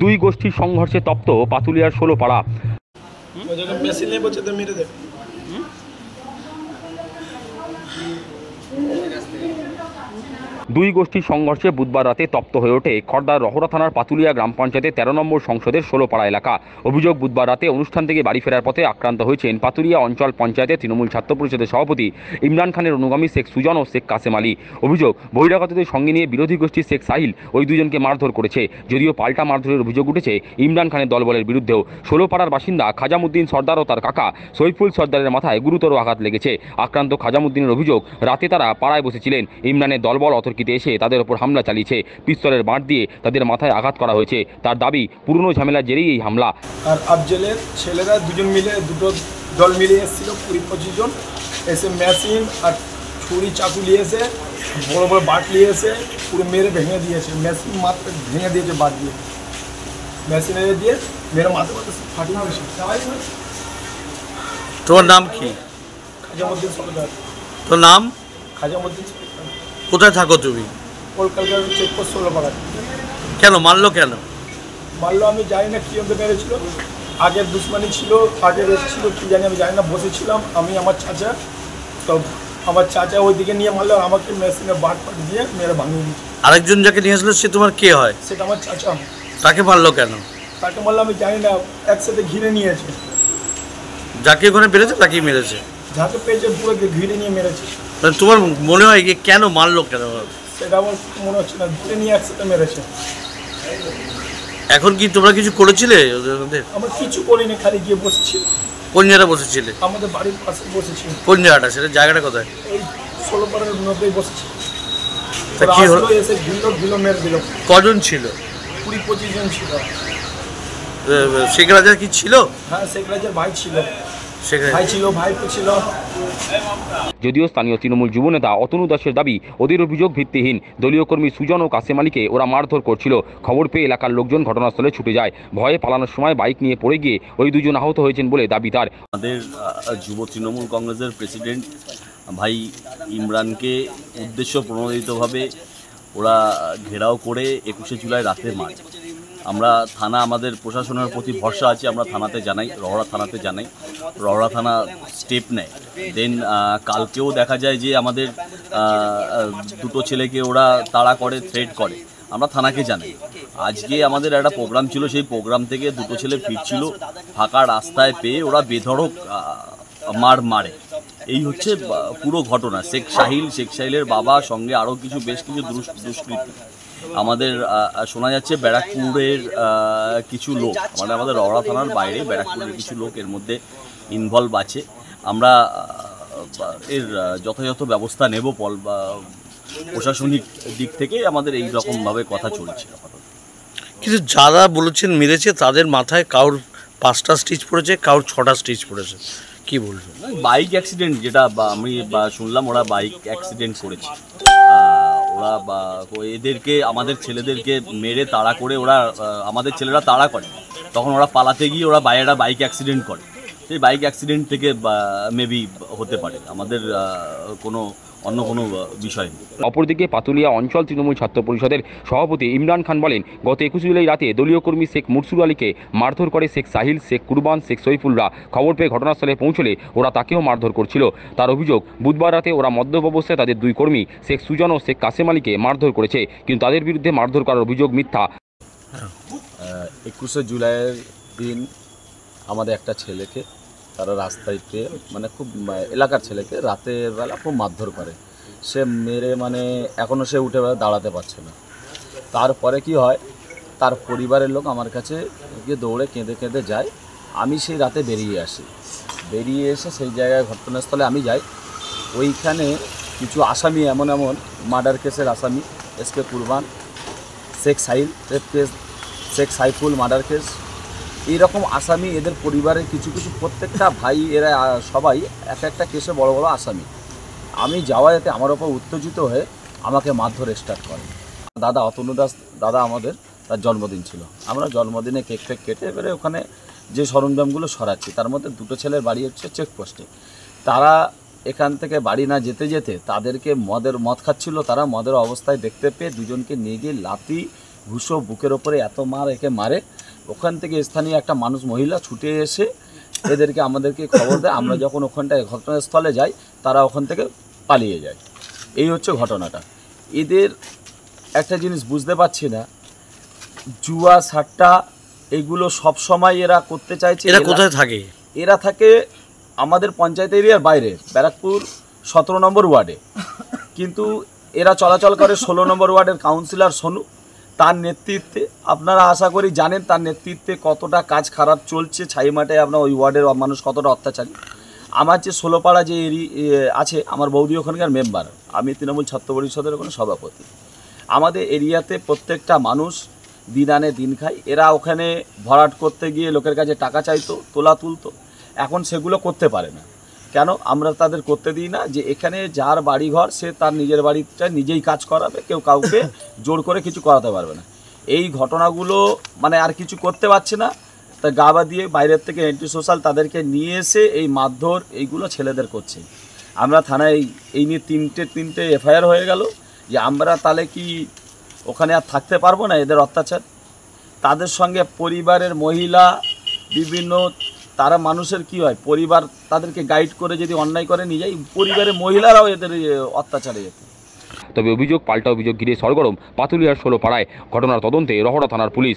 দুই গোষ্ঠীর সংঘর্ষে তপ্ত পাতুলিয়ার ষোলপাড়া। দুই গোষ্ঠীর সংঘর্ষে বুধবার রাতে তপ্ত হয়ে ওঠে খড়দার রহরা থানার পাতুলিয়া গ্রাম পঞ্চায়েতের 13 নম্বর সংসদের ষোলপাড়া এলাকা। অভিযোগ, বুধবার রাতে অনুষ্ঠান থেকে বাড়ি ফেরার পথে আক্রান্ত হয়েছেন পাতুলিয়া অঞ্চল পঞ্চায়েতের তৃণমূল ছাত্র পরিষদের সভাপতি ইমরান খানের অনুগামী শেখ সুজন ও শেখ কাসেম আলী। অভিযোগ, বহিরাগতদের সঙ্গে নিয়ে বিরোধী গোষ্ঠী শেখ সাহিল ওই দুজনকে মারধর করেছে। যদিও পাল্টা মারধরের অভিযোগ উঠেছে ইমরান খানের দলবলের বিরুদ্ধেও। ষোলপাড়ার বাসিন্দা খাজামুদ্দিন সর্দার ও তার কাকা সৈফুল সর্দারের মাথায় গুরুতর আঘাত লেগেছে। আক্রান্ত খাজামুদ্দিনের অভিযোগ, রাতে তারা পাড়ায় বসেছিলেন। ইমরানের দলবল অতর্কিতে এসে তাদের ওপর হামলা চালিয়েছে। পিস্তলের বাঁট দিয়ে তাদের মাথায় আঘাত করা হয়েছে। তার দাবি, পুরনো ঝামেলার জেরেই এই হামলা। আর আফজলের ছেলেরা দুজন মিলে দুটো দল মিলে এসেছিল, 20-25 জন এসে মেশিন আর ছুরি চাকু নিয়ে এসে বড় বড় বাট নিয়ে এসে পুরো মেরে ভেঙে দিয়েছে। মেশিন মাত্র ভেঙে দিয়েছে বাট দিয়ে, মেশিনে দিয়ে মেরে মাথা মাথা ফাটিয়ে দিয়েছে। তোর নাম কি? খাজামুদ্দিন সরকার। তোর নাম? খাজামুদ্দিন সরকার। কোথায় থাকো তুমি? কলকাতা চেকপোস্ট ষোলপাড়া। কেন মারলো? কেন মারলো আমি জানি না, কী অন্ত মেরেছিল। আগের দুশ্মনী ছিল, আগের এসেছিল কী জানি, আমি জানি না। বসেছিলাম আমি, আমার চাচা, তো আমার চাচা ওইদিকে নিয়ে মারলো, আমাকে মেশিনে বাট ফাট দিয়ে মেরে ভাঙিয়ে দিয়েছে। আরেকজন যাকে নিয়ে আসলো সে তোমার কে হয়? সেটা আমার চাচা। তাকে মারলো কেন? তাকে মারলো আমি জানি না, একসাথে ঘিরে নিয়েছে। যাকে ওখানে পেরেছে তাকেই মেরেছে? যাকে পেয়েছে পুরো ঘিরে নিয়ে মেরেছে। তোমার মনে হয় যে কেন মারলো, কেন সেটা আমার মনে হচ্ছে না, ঘিরে নিয়ে একসাথে মেরেছে। এখন কি তোমরা কিছু করেছিলে ওদের মধ্যে? আমরা কিছু করিনি, খালি গিয়ে বসেছিল। কোন জায়গাটা বসেছিলে? আমাদের বাড়ির পাশে বসেছি। কোন জায়গাটা? সেটা জায়গাটা কোথায়? এই ষোলপাড়ার মধ্যেই বসেছি। তা কি হলো? এসে ঘিরলো মেরে দিল। কজন ছিল? 20-25 জন ছিল। শেখ রাজার কি ছিল? হ্যাঁ, শেখ রাজার ভাই ছিল। ভাই ছিল, ভাইপো ছিল। যদিও স্থানীয় তৃণমূল যুবনেতা অতনু দাসের দাবি, ওদের অভিযোগ ভিত্তিহীন। দলীয় কর্মী সুজন ও কাসেম আলীকে ওরা মারধর করছিল। খবর পেয়ে এলাকার লোকজন ঘটনাস্থলে ছুটে যায়। ভয়ে পালানোর সময় বাইক নিয়ে পড়ে গিয়ে ওই দুজন আহত হয়েছেন বলে দাবি তার। আমাদের যুব তৃণমূল কংগ্রেসের প্রেসিডেন্ট ভাই ইমরানকে উদ্দেশ্য প্রণোদিতভাবে ওরা ঘেরাও করে 21শে জুলাই রাতে মারে। আমরা থানা, আমাদের প্রশাসনের প্রতি ভরসা আছে, আমরা থানাতে জানাই, রহরা থানাতে জানাই, রহরা থানা স্টেপ নেয়। দেন কালকেও দেখা যায় যে আমাদের দুটো ছেলেকে ওরা তাড়া করে, থ্রেট করে, আমরা থানাকে জানাই। আজকে আমাদের একটা প্রোগ্রাম ছিল, সেই প্রোগ্রাম থেকে দুটো ছেলে ফিরছিল, ফাঁকা রাস্তায় পেয়ে ওরা বেধড়ক মারে। এই হচ্ছে পুরো ঘটনা। শেখ সাহিলের বাবা সঙ্গে আরও বেশ কিছু দুষ্কৃতী। আমাদের শোনা যাচ্ছে ব্যারাকপুরের কিছু লোক, মানে আমাদের রহরা থানার বাইরে ব্যারাকপুরের কিছু লোক এর মধ্যে ইনভলভ আছে। আমরা এর যথাযথ ব্যবস্থা নেব। প্রশাসনিক দিক থেকে আমাদের এই রকমভাবে কথা চলছে। কিন্তু যারা বলেছেন মেরেছে তাদের মাথায় কারোর 5টা স্টিচ পড়েছে, কারোর 6টা স্টিচ পড়েছে। কি বলবেন? বাইক অ্যাক্সিডেন্ট, যেটা আমি শুনলাম, ওরা বাইক অ্যাক্সিডেন্ট করেছে। ওরা এদেরকে, আমাদের ছেলেদেরকে মেরে তাড়া করে, ওরা আমাদের ছেলেরা তাড়া করে, তখন ওরা পালাতে গিয়ে ওরা বাইক অ্যাক্সিডেন্ট করে। সেই বাইক অ্যাক্সিডেন্ট থেকে মেবি হতে পারে, আমাদের অন্য কোনো বিষয় নেই। অপরদিকে পাতুলিয়া অঞ্চল তৃণমূল ছাত্র পরিষদের সভাপতি ইমরান খান বলেন, গত 21 জুলাই রাতে দলীয় কর্মী শেখ মুরসুর আলীকে মারধর করে শেখ সাহিল, শেখ কুরবান, শেখ সৈফুলরা। খবর পেয়ে ঘটনাস্থলে পৌঁছলে ওরা তাকেও মারধর করছিল। তার অভিযোগ, বুধবার রাতে ওরা মদ্যপ অবস্থায় তাদের দুই কর্মী শেখ সুজন ও শেখ কাসেম আলীকে মারধর করেছে, কিন্তু তাদের বিরুদ্ধে মারধর করার অভিযোগ মিথ্যা। 21শে জুলাইয়ের দিন আমাদের একটা ছেলেকে তারা রাস্তায় পেয়ে, মানে খুব এলাকার ছেলেকে রাতের বেলা খুব মারধর করে। সে মেরে, মানে এখনও সে উঠে দাঁড়াতে পারছে না। তারপরে কি হয়, তার পরিবারের লোক আমার কাছে গিয়ে দৌড়ে কেঁদে কেঁদে যায়। আমি সেই রাতে বেরিয়ে আসি, বেরিয়ে এসে সেই জায়গায় ঘটনাস্থলে আমি যাই। ওইখানে কিছু আসামি, এমন মার্ডার কেসের আসামি, SK Kurban, Sheikh Sahil rape case, Sheikh Saiful murder case, এইরকম আসামি, এদের পরিবারের কিছু প্রত্যেকটা ভাই, এরা সবাই এক একটা কেসে বড় বড় আসামি। আমি যাওয়া যেতে আমার ওপর উত্তেজিত হয়ে আমাকে মারধর স্টার্ট করে। দাদা অতনু দাস দাদা আমাদের, তার জন্মদিন ছিল, আমরা জন্মদিনে কেক ফেক কেটে এবারে ওখানে যে সরঞ্জামগুলো সরাচ্ছি, তার মধ্যে দুটো ছেলের বাড়ি হচ্ছে চেকপোস্টে। তারা এখান থেকে বাড়ি না যেতে যেতে তাদেরকে মদ খাচ্ছিল, তারা মদের অবস্থায় দেখতে পেয়ে দুজনকে নিয়ে গিয়ে লাথি ঘুষো বুকের ওপরে এত একে মারে। ওখান থেকে স্থানীয় একটা মানুষ মহিলা ছুটে এসে এদেরকে আমাদেরকে খবর দেয়। আমরা যখন ওখানটায় ঘটনাস্থলে যাই তারা ওখান থেকে পালিয়ে যায়। এই হচ্ছে ঘটনাটা। এদের একটা জিনিস বুঝতে পারছি না, জুয়া সাট্টা এগুলো সব সময় এরা করতে চাইছে। এরা কোথায় থাকে? এরা থাকে আমাদের পঞ্চায়েত এরিয়ার বাইরে, ব্যারাকপুর 17 নম্বর ওয়ার্ডে, কিন্তু এরা চলাচল করে 16 নম্বর ওয়ার্ডের কাউন্সিলর সোনু, তার নেতৃত্বে। আপনারা আশা করি জানেন তার নেতৃত্বে কতটা কাজ খারাপ চলছে ছাইমাঠে, আপনার ওই ওয়ার্ডের মানুষ কতটা অত্যাচারী। আমার যে ষোলোপাড়া যে আছে, আমার বৌদি ওখানকার মেম্বার, আমি তৃণমূল ছাত্র পরিষদের ওখানে সভাপতি। আমাদের এরিয়াতে প্রত্যেকটা মানুষ দিন আনে দিন খায়। এরা ওখানে ভরাট করতে গিয়ে লোকের কাছে টাকা চাইতো, তোলা তুলতো, এখন সেগুলো করতে পারে না। কেন আমরা তাদের করতে দিই না? যে এখানে যার বাড়িঘর সে তার নিজের বাড়িটা নিজেই কাজ করাবে, কেউ কাউকে জোর করে কিছু করাতে পারবে না। এই ঘটনাগুলো মানে আর কিছু করতে পারছে না, তা গাবা দিয়ে বাইরের থেকে অ্যান্টি সোশ্যাল তাদেরকে নিয়ে এসে এই মারধর এইগুলো ছেলেদের করছে। আমরা থানায় এই নিয়ে তিনটে এফআইআর হয়ে গেল, যে আমরা তাহলে কি ওখানে আর থাকতে পারবো না? এদের অত্যাচার, তাদের সঙ্গে পরিবারের মহিলা বিভিন্ন, তারা মানুষের কি হয়, পরিবার তাদেরকে গাইড করে যদি অন্যায় করে নিয়ে যায়, পরিবারের মহিলারাও এদের অত্যাচারে যেত। তবে অভিযোগ পাল্টা অভিযোগ ঘিরে সরগরম পাতুলিয়ার 16 পাড়ায়। ঘটনার তদন্তে রহরা থানার পুলিশ।